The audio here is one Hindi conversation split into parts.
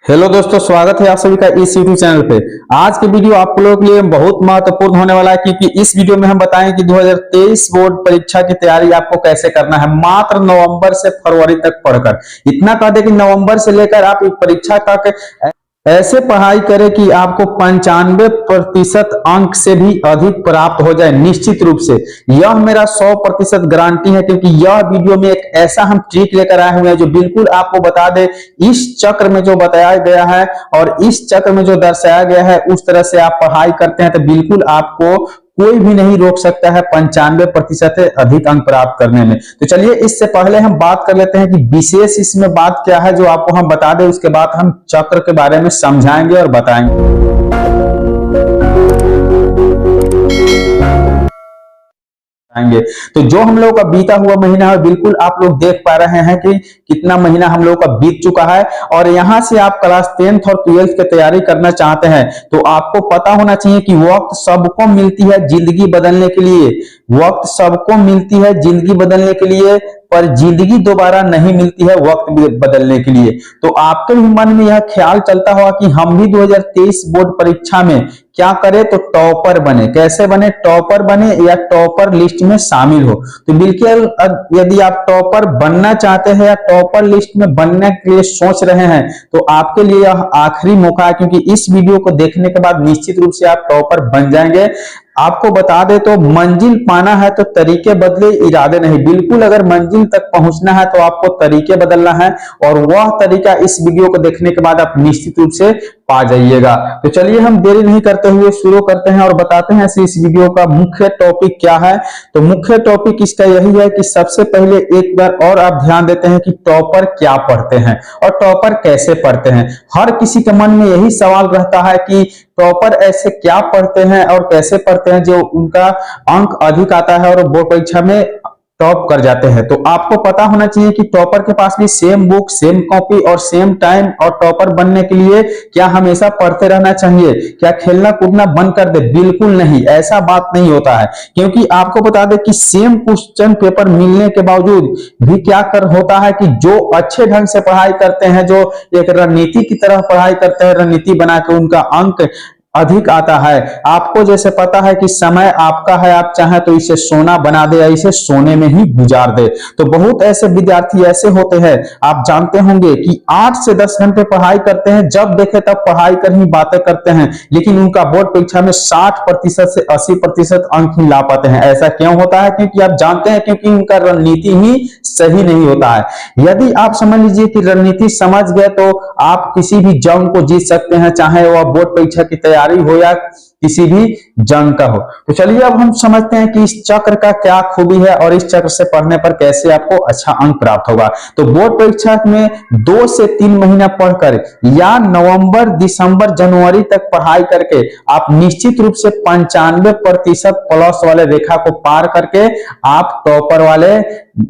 हेलो दोस्तों, स्वागत है आप सभी का इस यूट्यूब चैनल पे। आज की वीडियो आप लोगों के लिए बहुत महत्वपूर्ण होने वाला है क्योंकि इस वीडियो में हम बताएंगे कि 2023 बोर्ड परीक्षा की तैयारी आपको कैसे करना है मात्र नवंबर से फरवरी तक पढ़कर। इतना कह दे कि नवंबर से लेकर आप परीक्षा तक ऐसे पढ़ाई करें कि आपको 95% अंक से भी अधिक प्राप्त हो जाए निश्चित रूप से। यह मेरा 100% गारंटी है क्योंकि यह वीडियो में एक ऐसा हम ट्रिक लेकर आए हुए हैं जो बिल्कुल आपको बता दे इस चक्र में जो बताया गया है और इस चक्र में जो दर्शाया गया है उस तरह से आप पढ़ाई करते हैं तो बिल्कुल आपको कोई भी नहीं रोक सकता है 95% से अधिक अंक प्राप्त करने में। तो चलिए इससे पहले हम बात कर लेते हैं कि विशेष इसमें बात क्या है जो आपको हम बता दें, उसके बाद हम चक्र के बारे में समझाएंगे और बताएंगे। तो जो हम लोग का बीता हुआ महीना है बिल्कुल आप लोग देख पा रहे हैं कि कितना महीना हम लोग का बीत चुका है। और यहां से आप क्लास 10th और 12th की तैयारी करना चाहते हैं तो आपको पता होना चाहिए कि वक्त सबको मिलती है जिंदगी बदलने के लिए। वक्त सबको मिलती है जिंदगी बदलने के लिए, पर जिंदगी दोबारा नहीं मिलती है वक्त बदलने के लिए। तो आपके भी मन में यह ख्याल चलता होगा कि हम भी 2023 बोर्ड परीक्षा में क्या करें तो टॉपर बने। कैसे बने? टॉपर बने या टॉपर लिस्ट में शामिल हो। तो बिल्कुल यदि आप टॉपर बनना चाहते हैं या टॉपर लिस्ट में बनने के लिए सोच रहे हैं तो आपके लिए यह आखिरी मौका है क्योंकि इस वीडियो को देखने के बाद निश्चित रूप से आप टॉपर बन जाएंगे। आपको बता दे तो मंजिल पाना है तो तरीके बदले, इरादे नहीं। बिल्कुल अगर मंजिल तक पहुंचना है तो आपको तरीके बदलना है और वह तरीका इस वीडियो को देखने के बाद आप निश्चित रूप से पा जाइएगा। तो चलिए हम देरी नहीं करते हुए शुरू करते हैं और बताते हैं इस वीडियो का मुख्य टॉपिक क्या है। तो मुख्य टॉपिक इसका यही है कि सबसे पहले एक बार और आप ध्यान देते हैं कि टॉपर क्या पढ़ते हैं और टॉपर कैसे पढ़ते हैं। हर किसी के मन में यही सवाल रहता है कि टॉपर ऐसे क्या पढ़ते हैं और कैसे पढ़ते हैं जो उनका अंक अधिक आता है और बोर्ड परीक्षा में टॉप कर जाते हैं। तो आपको पता होना चाहिए कि टॉपर के पास भी सेम बुक, सेम कॉपी और सेम टाइम। और टॉपर बनने के लिए क्या हमेशा पढ़ते रहना चाहिए? क्या खेलना कूदना बंद कर दे? बिल्कुल नहीं, ऐसा बात नहीं होता है क्योंकि आपको बता दे कि सेम क्वेश्चन पेपर मिलने के बावजूद भी क्या कर होता है कि जो अच्छे ढंग से पढ़ाई करते हैं, जो एक रणनीति की तरह पढ़ाई करते हैं, रणनीति बना के उनका अंक अधिक आता है। आपको जैसे पता है कि समय आपका है, आप चाहे तो इसे सोना बना दे या इसे सोने में ही गुजार दे। तो बहुत ऐसे विद्यार्थी ऐसे होते हैं, आप जानते होंगे कि 8 से 10 घंटे पढ़ाई करते हैं, जब देखे तब पढ़ाई कर ही बातें करते हैं, लेकिन उनका बोर्ड परीक्षा में 60% से 80% अंक ही ला पाते हैं। ऐसा क्यों होता है? क्योंकि आप जानते हैं क्योंकि उनका रणनीति ही सही नहीं होता है। यदि आप समझ लीजिए कि रणनीति समझ गए तो आप किसी भी जंग को जीत सकते हैं, चाहे वह बोर्ड परीक्षा की तैयारी हो या किसी भी जंग का हो। तो चलिए अब हम समझते हैं कि इस चक्र का क्या खूबी है और इस चक्र से पढ़ने पर कैसे आपको अच्छा अंक प्राप्त होगा। तो बोर्ड परीक्षा में 2 से 3 महीना पढ़कर या नवंबर, दिसंबर, जनवरी तक पढ़ाई करके आप निश्चित रूप से 95% प्लस वाले रेखा को पार करके आप टॉपर वाले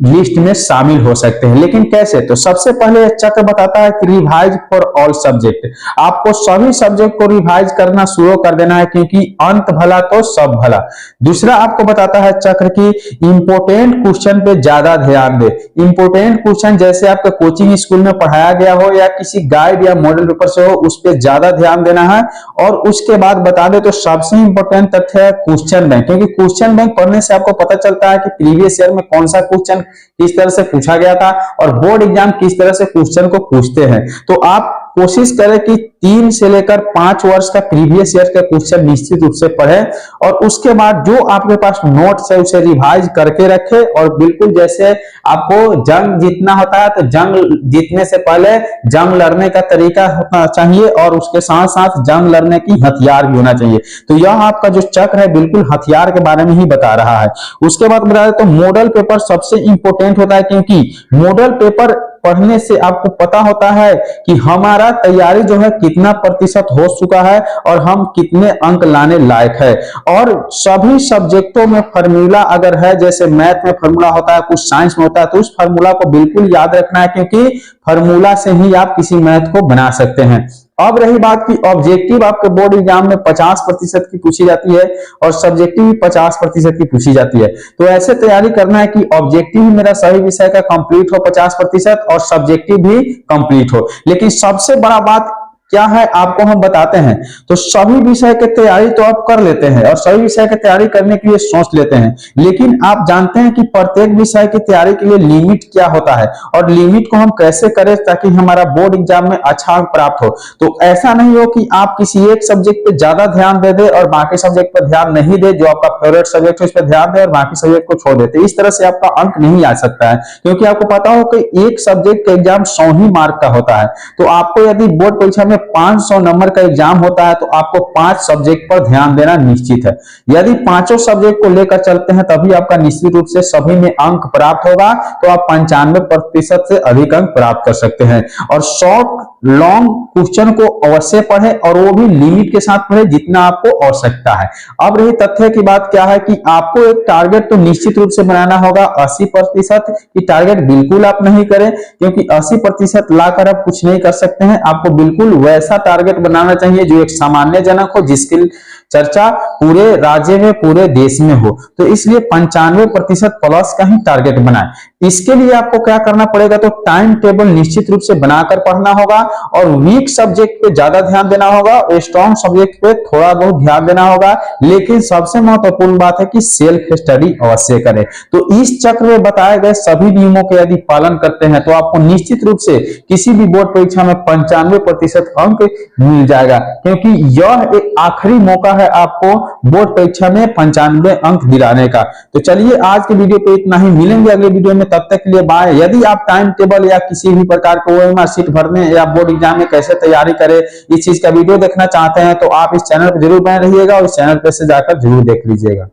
लिस्ट में शामिल हो सकते हैं। लेकिन कैसे? तो सबसे पहले चक्र बताता है कि रिवाइज फॉर ऑल सब्जेक्ट। आपको सभी सब्जेक्ट को रिवाइज करना शुरू कर देना है क्योंकि अंत भला तो सब भला। दूसरा आपको बताता है चक्र की इंपोर्टेंट क्वेश्चन पे ज्यादा ध्यान दे। इंपोर्टेंट क्वेश्चन जैसे आपके कोचिंग स्कूल में पढ़ाया गया हो या किसी गाइड या मॉडल पेपर से हो, उस पर ज्यादा ध्यान देना है। और उसके बाद बता दे तो सबसे इंपोर्टेंट तथ्य है क्वेश्चन बैंक, क्योंकि क्वेश्चन बैंक पढ़ने से आपको पता चलता है कि प्रीवियस ईयर में कौन सा क्वेश्चन किस तरह से पूछा गया था और बोर्ड एग्जाम किस तरह से क्वेश्चन को पूछते हैं। तो आप कोशिश करें कि 3 से लेकर 5 वर्ष का प्रीवियस ईयर का क्वेश्चन निश्चित रूप से पढ़ें और उसके बाद जो आपके पास नोट्स है उसे रिवाइज करके रखें। और बिल्कुल जैसे आपको जंग जीतना होता है तो जंग जीतने से पहले जंग लड़ने का तरीका होना चाहिए और उसके साथ साथ जंग लड़ने की हथियार भी होना चाहिए। तो यह आपका जो चक्र है बिल्कुल हथियार के बारे में ही बता रहा है। उसके बाद बता दें तो मॉडल पेपर सबसे इंपॉर्टेंट होता है क्योंकि मॉडल पेपर पढ़ने से आपको पता होता है कि हमारा तैयारी जो है कितना प्रतिशत हो चुका है और हम कितने अंक लाने लायक है। और सभी सब्जेक्टों में फार्मूला अगर है, जैसे मैथ में फार्मूला होता है, कुछ साइंस में होता है, तो उस फार्मूला को बिल्कुल याद रखना है क्योंकि फार्मूला से ही आप किसी मैथ को बना सकते हैं। अब रही बात की ऑब्जेक्टिव आपके बोर्ड एग्जाम में 50% की पूछी जाती है और सब्जेक्टिव भी 50% की पूछी जाती है। तो ऐसे तैयारी करना है कि ऑब्जेक्टिव भी मेरा सभी विषय का कंप्लीट हो 50% और सब्जेक्टिव भी कंप्लीट हो। लेकिन सबसे बड़ा बात क्या है आपको हम बताते हैं। तो सभी विषय की तैयारी तो आप कर लेते हैं और सभी विषय की तैयारी करने के लिए सोच लेते हैं, लेकिन आप जानते हैं कि प्रत्येक विषय की तैयारी के लिए लिमिट क्या होता है और लिमिट को हम कैसे करें ताकि हमारा बोर्ड एग्जाम में अच्छा अंक प्राप्त हो। तो ऐसा नहीं हो कि आप किसी एक सब्जेक्ट पे ज्यादा ध्यान दे दे और बाकी सब्जेक्ट पर ध्यान नहीं दे, जो आपका फेवरेट सब्जेक्ट है उस पर ध्यान दे और बाकी सब्जेक्ट को छोड़ देते। इस तरह से आपका अंक नहीं आ सकता है, क्योंकि आपको पता हो कि एक सब्जेक्ट का एग्जाम 100 ही मार्क का होता है। तो आपको यदि बोर्ड परीक्षा में 500 नंबर का एग्जाम होता है तो आपको 5 सब्जेक्ट पर ध्यान देना निश्चित है। यदि पांचों सब्जेक्ट को लेकर चलते हैं तभी आपका निश्चित रूप से सभी में अंक प्राप्त होगा, तो आप 95% से अधिक अंक प्राप्त कर सकते हैं। और शॉर्ट लॉन्ग क्वेश्चन को अवश्य पढ़े और वो भी लिमिट के साथ पढ़े जितना आपको आवश्यकता है। अब रही तथ्य की बात क्या है कि आपको एक टारगेट तो निश्चित रूप से बनाना होगा 80% की टारगेट बिल्कुल आप नहीं करें, क्योंकि 80% लाकर आप कुछ नहीं कर सकते हैं। आपको बिल्कुल वैसा टारगेट बनाना चाहिए जो एक सामान्य जनक हो, जिसकी चर्चा पूरे राज्य में पूरे देश में हो। तो इसलिए 95% प्लस का ही टारगेट बनाएं। इसके लिए आपको क्या करना पड़ेगा, तो टाइम टेबल निश्चित रूप से बनाकर पढ़ना होगा और वीक सब्जेक्ट पे ज्यादा ध्यान देना होगा और स्ट्रॉन्ग सब्जेक्ट पे थोड़ा बहुत ध्यान देना होगा। लेकिन सबसे महत्वपूर्ण बात है कि सेल्फ स्टडी अवश्य करें। तो इस चक्र में बताए गए सभी नियमों के यदि पालन करते हैं तो आपको निश्चित रूप से किसी भी बोर्ड परीक्षा में 95% अंक मिल जाएगा, क्योंकि यह एक आखिरी मौका है आपको बोर्ड परीक्षा में 95 अंक दिलाने का। तो चलिए आज के वीडियो पे इतना ही, मिलेंगे अगले वीडियो में, तब तक के लिए बाय। यदि आप टाइम टेबल या किसी भी प्रकार को ओएमआर शीट भरने या बोर्ड एग्जाम में कैसे तैयारी करें इस चीज का वीडियो देखना चाहते हैं तो आप इस चैनल पर जरूर बने रहिएगा और इस चैनल पे से जाकर जरूर देख लीजिएगा।